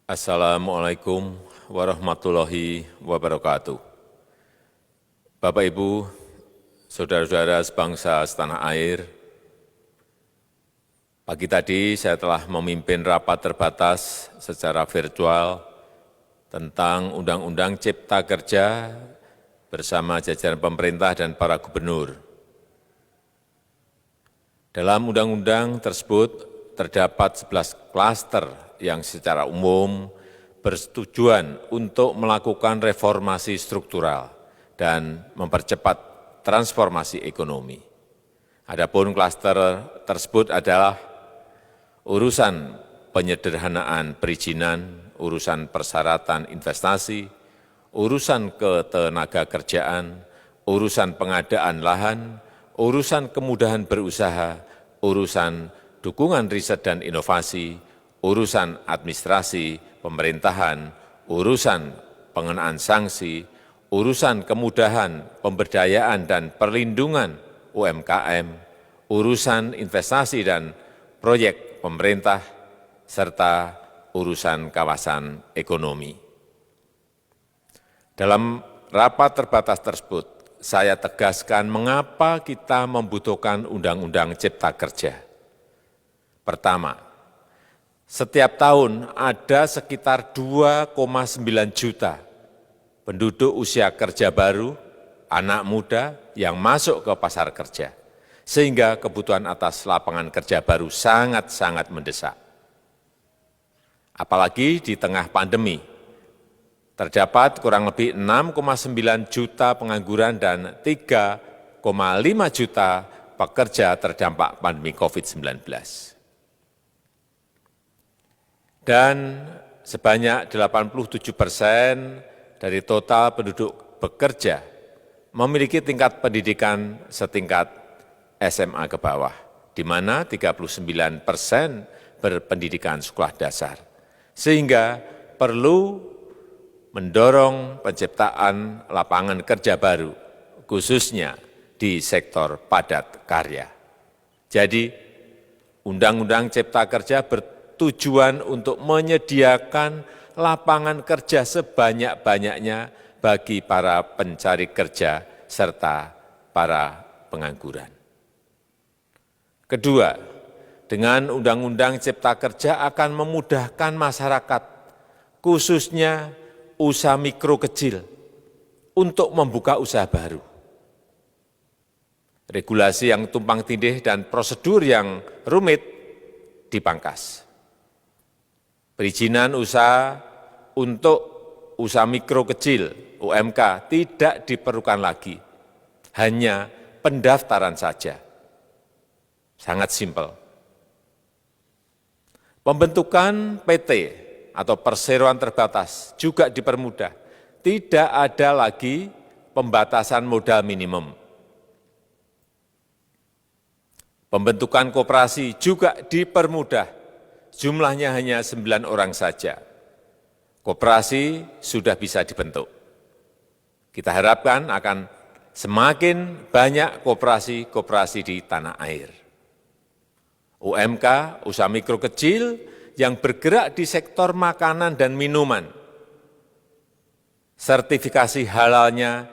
Assalamualaikum warahmatullahi wabarakatuh. Bapak, Ibu, saudara-saudara sebangsa setanah air, pagi tadi saya telah memimpin rapat terbatas secara virtual tentang Undang-Undang Cipta Kerja bersama jajaran pemerintah dan para gubernur. Dalam undang-undang tersebut terdapat 11 klaster yang secara umum bertujuan untuk melakukan reformasi struktural dan mempercepat transformasi ekonomi. Adapun klaster tersebut adalah urusan penyederhanaan perizinan, urusan persyaratan investasi, urusan ketenagakerjaan, urusan pengadaan lahan, urusan kemudahan berusaha, urusan dukungan riset dan inovasi, urusan administrasi pemerintahan, urusan pengenaan sanksi, urusan kemudahan pemberdayaan dan perlindungan UMKM, urusan investasi dan proyek pemerintah, serta urusan kawasan ekonomi. Dalam rapat terbatas tersebut, saya tegaskan mengapa kita membutuhkan Undang-Undang Cipta Kerja. Pertama, setiap tahun ada sekitar 2,9 juta penduduk usia kerja baru, anak muda yang masuk ke pasar kerja, sehingga kebutuhan atas lapangan kerja baru sangat-sangat mendesak. Apalagi di tengah pandemi, terdapat kurang lebih 6,9 juta pengangguran dan 3,5 juta pekerja terdampak pandemi COVID-19. Dan sebanyak 87% dari total penduduk bekerja memiliki tingkat pendidikan setingkat SMA ke bawah, di mana 39% berpendidikan sekolah dasar. Sehingga perlu mendorong penciptaan lapangan kerja baru, khususnya di sektor padat karya. Jadi, Undang-Undang Cipta Kerja bertujuan untuk menyediakan lapangan kerja sebanyak-banyaknya bagi para pencari kerja serta para pengangguran. Kedua, dengan Undang-Undang Cipta Kerja akan memudahkan masyarakat, khususnya usaha mikro kecil, untuk membuka usaha baru. Regulasi yang tumpang tindih dan prosedur yang rumit dipangkas. Perizinan usaha untuk usaha mikro kecil (UMK) tidak diperlukan lagi, hanya pendaftaran saja. Sangat simpel. Pembentukan PT atau perseroan terbatas juga dipermudah. Tidak ada lagi pembatasan modal minimum. Pembentukan koperasi juga dipermudah. Jumlahnya hanya 9 orang saja. Koperasi sudah bisa dibentuk. Kita harapkan akan semakin banyak koperasi-koperasi di tanah air. UMK, usaha mikro kecil yang bergerak di sektor makanan dan minuman. Sertifikasi halalnya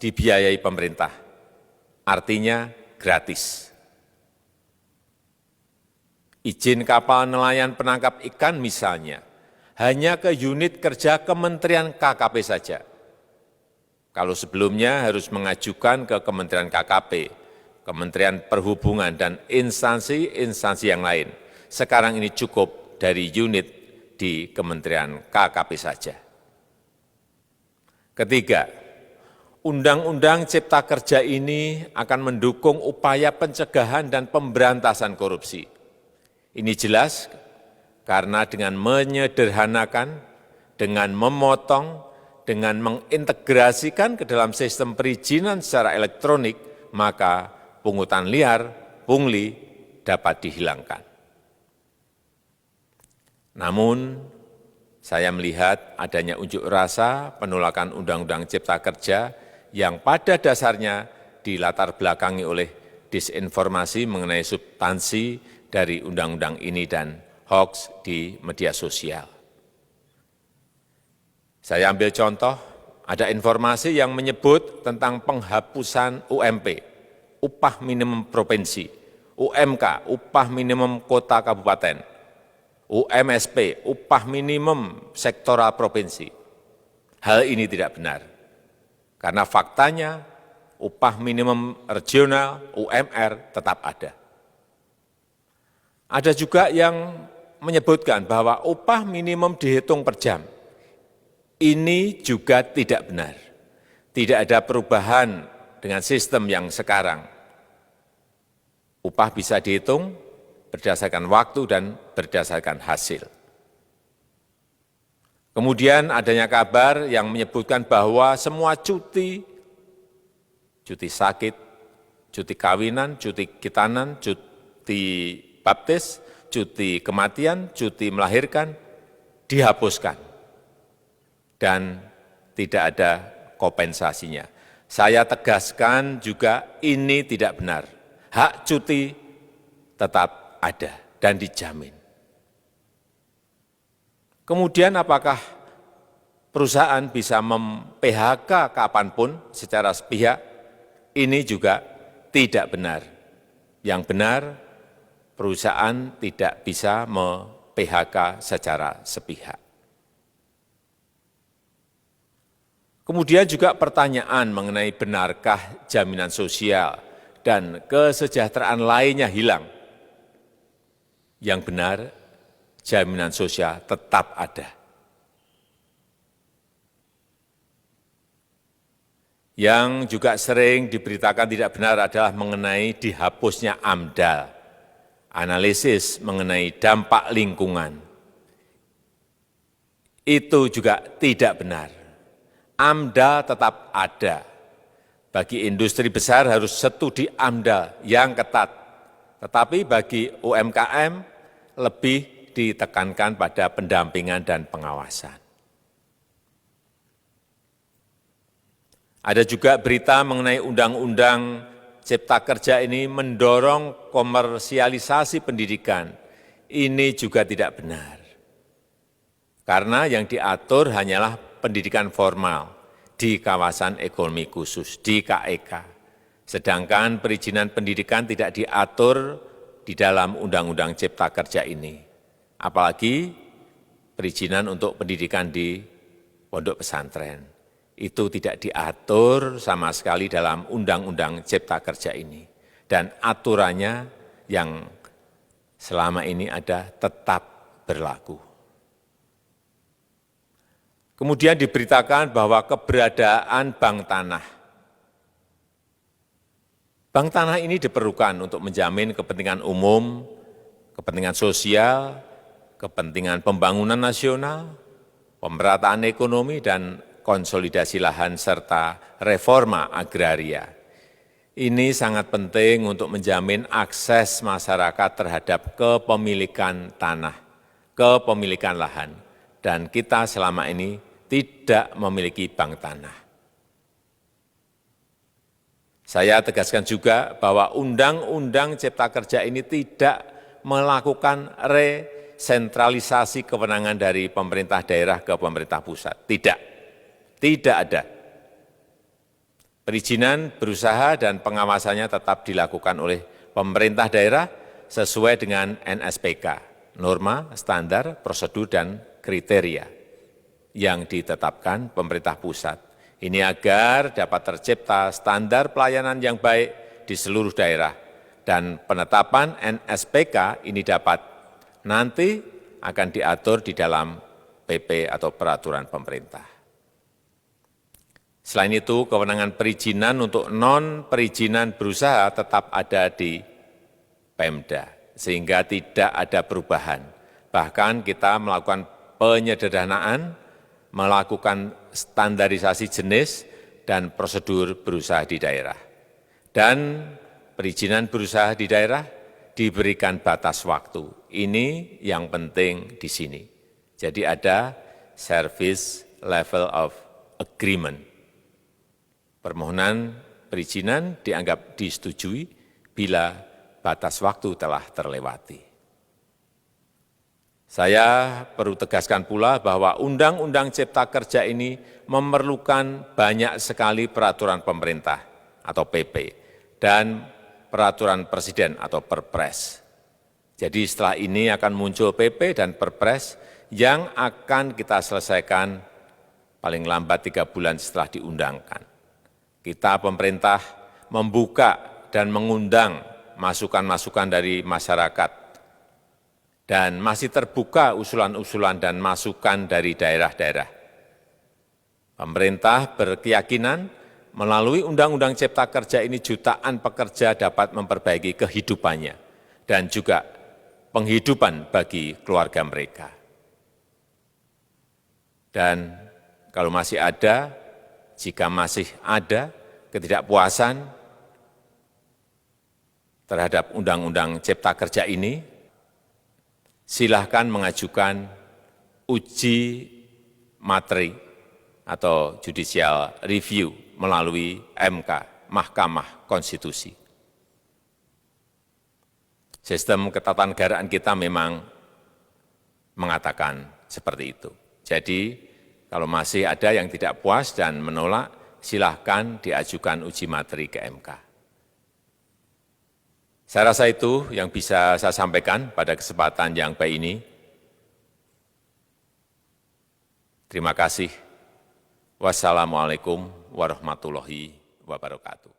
dibiayai pemerintah, artinya gratis. Izin kapal nelayan penangkap ikan misalnya, hanya ke unit kerja Kementerian KKP saja. Kalau sebelumnya harus mengajukan ke Kementerian KKP, Kementerian Perhubungan, dan instansi-instansi yang lain. Sekarang ini cukup dari unit di Kementerian KKP saja. Ketiga, Undang-Undang Cipta Kerja ini akan mendukung upaya pencegahan dan pemberantasan korupsi. Ini jelas karena dengan menyederhanakan, dengan memotong, dengan mengintegrasikan ke dalam sistem perizinan secara elektronik, maka pungutan liar, pungli dapat dihilangkan. Namun, saya melihat adanya unjuk rasa penolakan Undang-Undang Cipta Kerja yang pada dasarnya dilatar belakangi oleh disinformasi mengenai substansi dari undang-undang ini dan hoax di media sosial. Saya ambil contoh, ada informasi yang menyebut tentang penghapusan UMP, upah minimum provinsi, UMK, upah minimum kota kabupaten, UMSP, upah minimum sektoral provinsi. Hal ini tidak benar, karena faktanya upah minimum regional, UMR, tetap ada. Ada juga yang menyebutkan bahwa upah minimum dihitung per jam. Ini juga tidak benar. Tidak ada perubahan dengan sistem yang sekarang. Upah bisa dihitung berdasarkan waktu dan berdasarkan hasil. Kemudian adanya kabar yang menyebutkan bahwa semua cuti sakit, cuti kawinan, cuti khitanan, cuti baptis, cuti kematian, cuti melahirkan, dihapuskan. Dan tidak ada kompensasinya. Saya tegaskan juga ini tidak benar. Hak cuti tetap ada dan dijamin. Kemudian apakah perusahaan bisa mem-PHK kapanpun secara sepihak? Ini juga tidak benar. Yang benar, perusahaan tidak bisa me-PHK secara sepihak. Kemudian juga pertanyaan mengenai benarkah jaminan sosial dan kesejahteraan lainnya hilang. Yang benar, jaminan sosial tetap ada. Yang juga sering diberitakan tidak benar adalah mengenai dihapusnya AMDAL, analisis mengenai dampak lingkungan. Itu juga tidak benar. AMDAL tetap ada. Bagi industri besar harus studi AMDAL yang ketat. Tetapi bagi UMKM lebih ditekankan pada pendampingan dan pengawasan. Ada juga berita mengenai Undang-Undang Cipta Kerja ini mendorong komersialisasi pendidikan. Ini juga tidak benar. Karena yang diatur hanyalah pendidikan formal di kawasan ekonomi khusus, di KEK. Sedangkan perizinan pendidikan tidak diatur di dalam Undang-Undang Cipta Kerja ini. Apalagi perizinan untuk pendidikan di pondok pesantren. Itu tidak diatur sama sekali dalam Undang-Undang Cipta Kerja ini. Dan aturannya yang selama ini ada tetap berlaku. Kemudian diberitakan bahwa keberadaan bank tanah. Bank tanah ini diperlukan untuk menjamin kepentingan umum, kepentingan sosial, kepentingan pembangunan nasional, pemerataan ekonomi, dan konsolidasi lahan serta reforma agraria. Ini sangat penting untuk menjamin akses masyarakat terhadap kepemilikan tanah, kepemilikan lahan, dan kita selama ini tidak memiliki bank tanah. Saya tegaskan juga bahwa Undang-Undang Cipta Kerja ini tidak melakukan resentralisasi kewenangan dari pemerintah daerah ke pemerintah pusat. Tidak ada. Perizinan berusaha dan pengawasannya tetap dilakukan oleh pemerintah daerah sesuai dengan NSPK, norma, standar, prosedur, dan kriteria yang ditetapkan pemerintah pusat. Ini agar dapat tercipta standar pelayanan yang baik di seluruh daerah. Dan penetapan NSPK ini dapat nanti akan diatur di dalam PP atau peraturan pemerintah. Selain itu, kewenangan perizinan untuk non-perizinan berusaha tetap ada di Pemda, sehingga tidak ada perubahan. Bahkan kita melakukan penyederhanaan, melakukan standarisasi jenis dan prosedur berusaha di daerah. Dan perizinan berusaha di daerah diberikan batas waktu. Ini yang penting di sini. Jadi ada service level of agreement. Permohonan perizinan dianggap disetujui bila batas waktu telah terlewati. Saya perlu tegaskan pula bahwa Undang-Undang Cipta Kerja ini memerlukan banyak sekali peraturan pemerintah atau PP dan peraturan presiden atau Perpres. Jadi setelah ini akan muncul PP dan Perpres yang akan kita selesaikan paling lambat 3 bulan setelah diundangkan. Kita pemerintah membuka dan mengundang masukan-masukan dari masyarakat dan masih terbuka usulan-usulan dan masukan dari daerah-daerah. Pemerintah berkeyakinan melalui Undang-Undang Cipta Kerja ini jutaan pekerja dapat memperbaiki kehidupannya dan juga penghidupan bagi keluarga mereka. Dan kalau masih ada, jika masih ada ketidakpuasan terhadap Undang-Undang Cipta Kerja ini, silahkan mengajukan uji materi atau judicial review melalui MK, Mahkamah Konstitusi. Sistem ketatanegaraan kita memang mengatakan seperti itu. Jadi, kalau masih ada yang tidak puas dan menolak, silahkan diajukan uji materi ke MK. Saya rasa itu yang bisa saya sampaikan pada kesempatan yang baik ini. Terima kasih. Wassalamualaikum warahmatullahi wabarakatuh.